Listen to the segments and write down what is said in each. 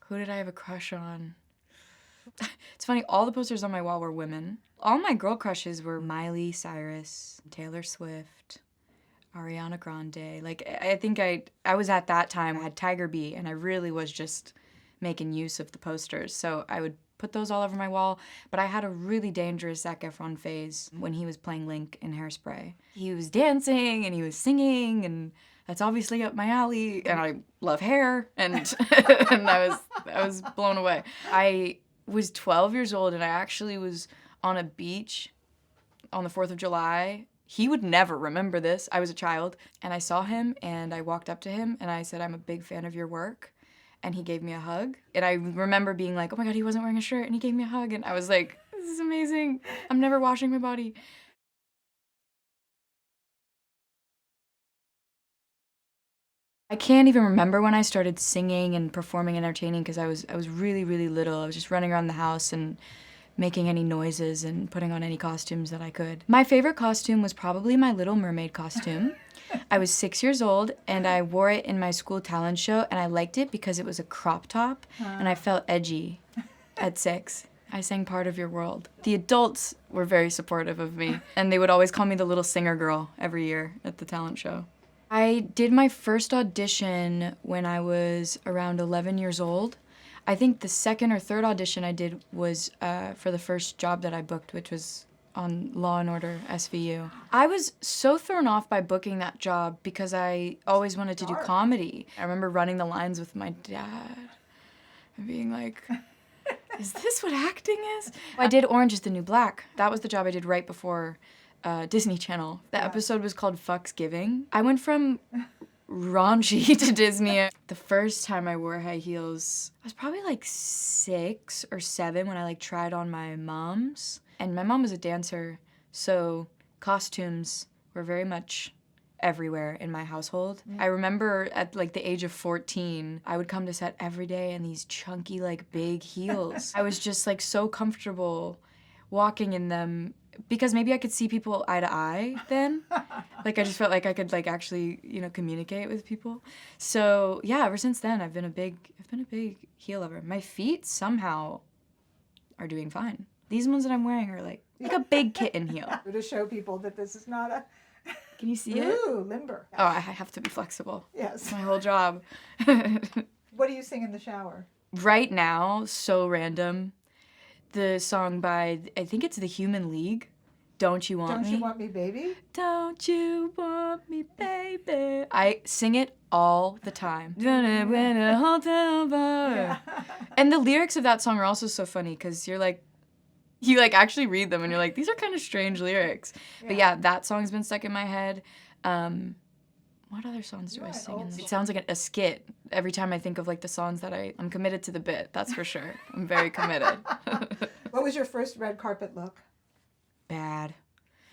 Who did I have a crush on? It's funny, all the posters on my wall were women. All my girl crushes were Miley, Cyrus, Taylor Swift, Ariana Grande. Like, I think I was at that time, I had Tiger Bee, and I really was just making use of the posters. So I would put those all over my wall, but I had a really dangerous Zac Efron phase when he was playing Link in Hairspray. He was dancing and he was singing, and that's obviously up my alley, and I love hair, and, and I was blown away. I was 12 years old, and I actually was on a beach on the 4th of July. He would never remember this. I was a child, and I saw him, and I walked up to him, and I said, "I'm a big fan of your work." And he gave me a hug. And I remember being like, oh my God, he wasn't wearing a shirt, and he gave me a hug, and I was like, this is amazing. I'm never washing my body. I can't even remember when I started singing and performing and entertaining because I was really, really little. I was just running around the house and making any noises and putting on any costumes that I could. My favorite costume was probably my Little Mermaid costume. I was 6 years old, and I wore it in my school talent show, and I liked it because it was a crop top, and I felt edgy at 6. I sang Part of Your World. The adults were very supportive of me, and they would always call me the little singer girl every year at the talent show. I did my first audition when I was around 11 years old. I think the second or third audition I did was for the first job that I booked, which was on Law & Order SVU. I was so thrown off by booking that job because I always wanted to do comedy. I remember running the lines with my dad and being like, is this what acting is? I did Orange is the New Black. That was the job I did right before Disney Channel. The episode was called Fucks Giving. I went from raunchy to Disney. The first time I wore high heels, I was probably like 6 or 7 when I like tried on my mom's. And my mom was a dancer, so costumes were very much everywhere in my household. I remember at like the age of 14, I would come to set every day in these chunky like big heels. I was just like so comfortable walking in them because maybe I could see people eye to eye then. Like I just felt like I could like actually, you know, communicate with people. So yeah, ever since then I've been a big heel lover. My feet somehow are doing fine. These ones that I'm wearing are like a big kitten heel. To show people that this is not a... Can you see it? Ooh, limber. Oh, I have to be flexible. Yes. It's my whole job. What do you sing in the shower? Right now, so random, the song by, I think it's The Human League, Don't You Want Me? Don't You Want Me, Baby? Don't you want me, baby? I sing it all the time. Yeah. And the lyrics of that song are also so funny because you actually read them and you're like, these are kind of strange lyrics. Yeah. But yeah, that song's been stuck in my head. What other songs do I sing in this? It sounds like a skit every time I think of like the songs that I'm committed to the bit, that's for sure. I'm very committed. What was your first red carpet look? Bad.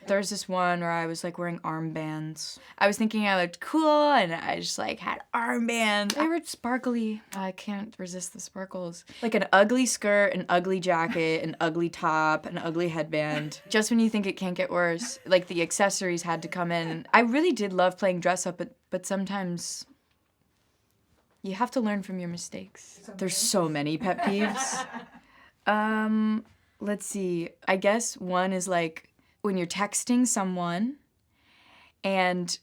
There's this one where I was like wearing armbands. I was thinking I looked cool and I just like had armbands. They were sparkly. I can't resist the sparkles. Like an ugly skirt, an ugly jacket, an ugly top, an ugly headband. Just when you think it can't get worse, like the accessories had to come in. I really did love playing dress up, but sometimes you have to learn from your mistakes. There's so many pet peeves. Let's see. I guess one is like, when you're texting someone and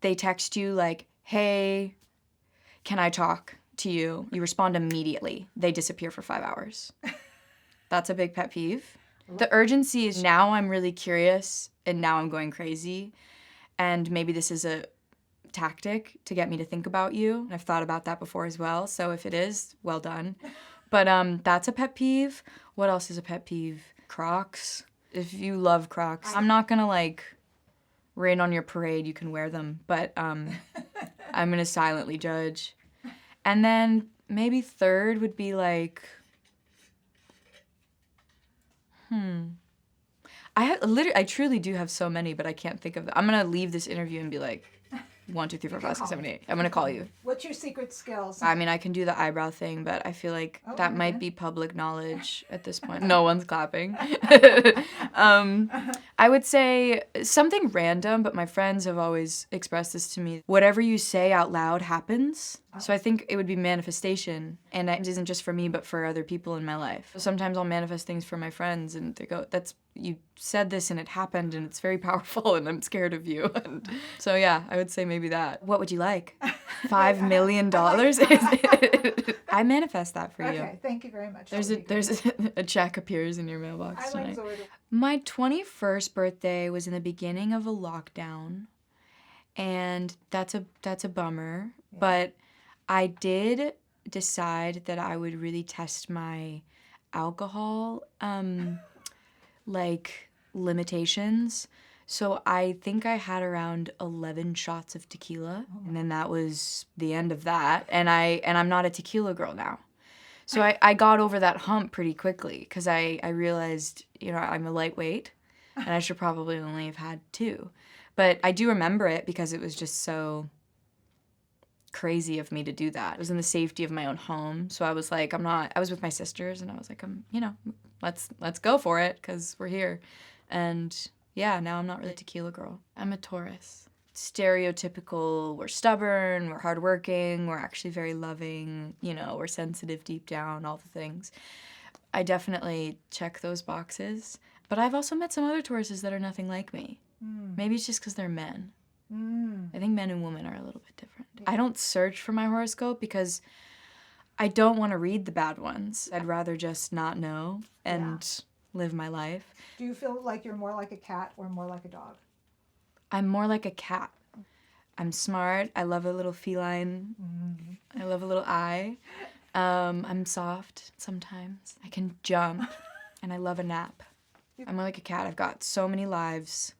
they text you like, hey, can I talk to you? You respond immediately. They disappear for 5 hours. That's a big pet peeve. The urgency is now I'm really curious and now I'm going crazy. And maybe this is a tactic to get me to think about you. I've thought about that before as well. So if it is, well done. But that's a pet peeve. What else is a pet peeve? Crocs. If you love Crocs, I'm not gonna like rain on your parade, you can wear them, but I'm gonna silently judge. And then maybe third would be like, I truly do have so many, but I can't think of them. I'm gonna leave this interview and be like, 1, 2, 3, 4, 5, 6, 7, 8. I'm gonna call you. What's your secret skills? I mean, I can do the eyebrow thing, but I feel like that might be public knowledge at this point. No one's clapping. I would say something random, but my friends have always expressed this to me. Whatever you say out loud happens. So I think it would be manifestation, and it isn't just for me, but for other people in my life. So sometimes I'll manifest things for my friends, and they go, you said this and it happened, and it's very powerful, and I'm scared of you. And so yeah, I would say maybe that. What would you like? $5 million? I manifest that for you. Okay, thank you very much. There's a check appears in your mailbox I like tonight. Zoid. My 21st birthday was in the beginning of a lockdown, and that's a bummer. Yeah. But I did decide that I would really test my alcohol like limitations. So I think I had around 11 shots of tequila, and then that was the end of that. And I'm not a tequila girl now. So I got over that hump pretty quickly because I realized, I'm a lightweight and I should probably only have had 2. But I do remember it because it was just so crazy of me to do that. It was in the safety of my own home. So I was like, I was with my sisters and I was like, let's go for it because we're here. And yeah, now I'm not really a tequila girl. I'm a Taurus. Stereotypical, we're stubborn, we're hardworking, we're actually very loving, we're sensitive deep down, all the things. I definitely check those boxes. But I've also met some other Tauruses that are nothing like me. Maybe it's just because they're men. I think men and women are a little bit different. Yeah. I don't search for my horoscope because I don't want to read the bad ones. I'd rather just not know and live my life. Do you feel like you're more like a cat or more like a dog? I'm more like a cat. I'm smart. I love a little feline. I love a little eye. I'm soft sometimes. I can jump, and I love a nap. I'm more like a cat. I've got so many lives.